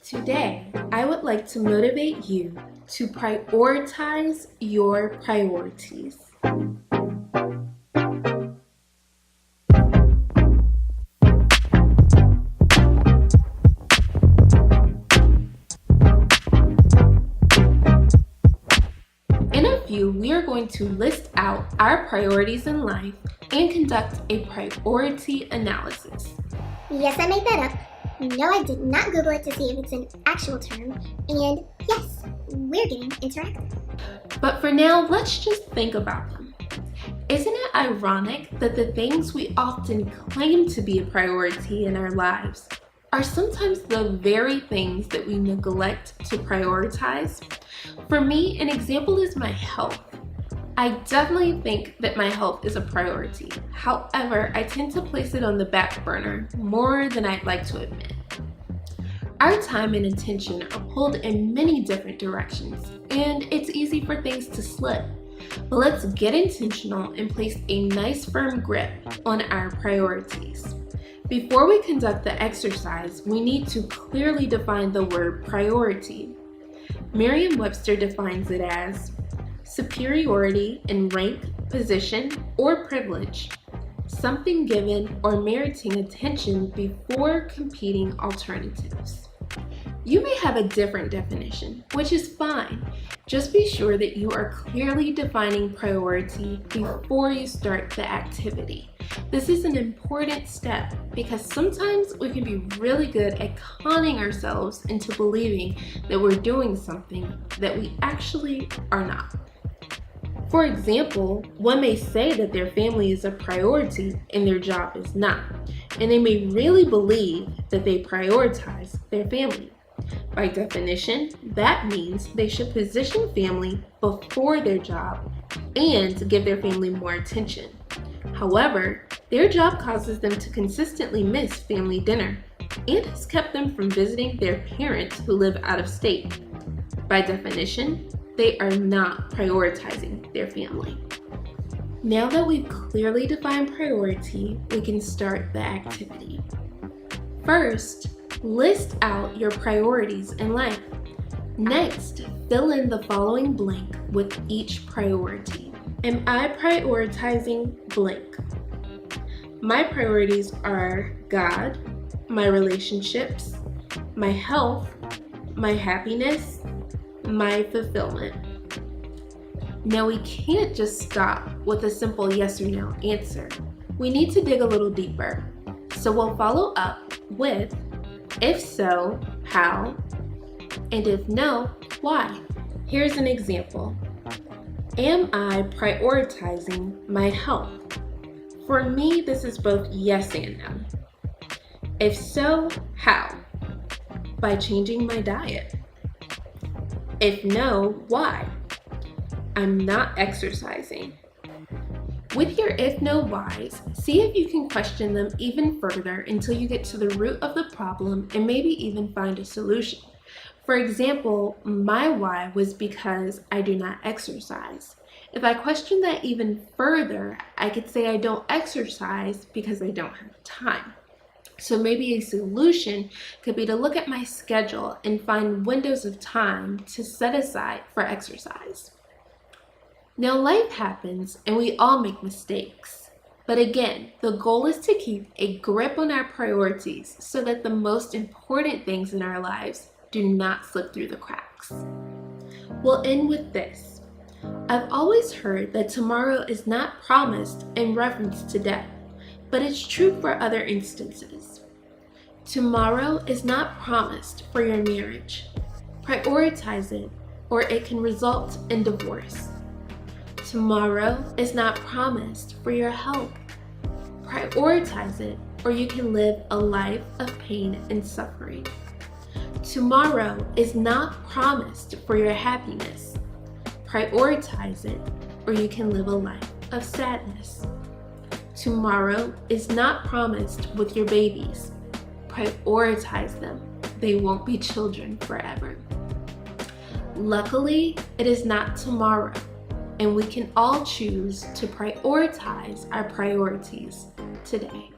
Today, I would like to motivate you to prioritize your priorities. In a few, we are going to list out our priorities in life and conduct a priority analysis. Yes, I made that up. No, I did not Google it to see if it's an actual term. And yes, we're getting interactive. But for now, let's just think about them. Isn't it ironic that the things we often claim to be a priority in our lives are sometimes the very things that we neglect to prioritize? For me, an example is my health. I definitely think that my health is a priority. However, I tend to place it on the back burner more than I'd like to admit. Our time and attention are pulled in many different directions, and it's easy for things to slip. But let's get intentional and place a nice firm grip on our priorities. Before we conduct the exercise, we need to clearly define the word priority. Merriam-Webster defines it as superiority in rank, position, or privilege, something given or meriting attention before competing alternatives. You may have a different definition, which is fine. Just be sure that you are clearly defining priority before you start the activity. This is an important step because sometimes we can be really good at conning ourselves into believing that we're doing something that we actually are not. For example, one may say that their family is a priority and their job is not, and they may really believe that they prioritize their family. By definition, that means they should position family before their job and give their family more attention. However, their job causes them to consistently miss family dinner and has kept them from visiting their parents who live out of state. By definition, they are not prioritizing their family. Now that we've clearly defined priority, we can start the activity. First, list out your priorities in life. Next, fill in the following blank with each priority. Am I prioritizing blank? My priorities are God, my relationships, my health, my happiness, my fulfillment. Now we can't just stop with a simple yes or no answer. We need to dig a little deeper. So we'll follow up with, if so, how? And if no, why? Here's an example. Am I prioritizing my health? For me, this is both yes and no. If so, how? By changing my diet. If no, why? I'm not exercising. With your if no whys, see if you can question them even further until you get to the root of the problem and maybe even find a solution. For example, my why was because I do not exercise. If I question that even further, I could say I don't exercise because I don't have time. So maybe a solution could be to look at my schedule and find windows of time to set aside for exercise. Now life happens and we all make mistakes. But again, the goal is to keep a grip on our priorities so that the most important things in our lives do not slip through the cracks. We'll end with this. I've always heard that tomorrow is not promised in reference to death, but it's true for other instances. Tomorrow is not promised for your marriage. Prioritize it, or it can result in divorce. Tomorrow is not promised for your health. Prioritize it, or you can live a life of pain and suffering. Tomorrow is not promised for your happiness. Prioritize it, or you can live a life of sadness. Tomorrow is not promised with your babies. Prioritize them. They won't be children forever. Luckily, it is not tomorrow, and we can all choose to prioritize our priorities today.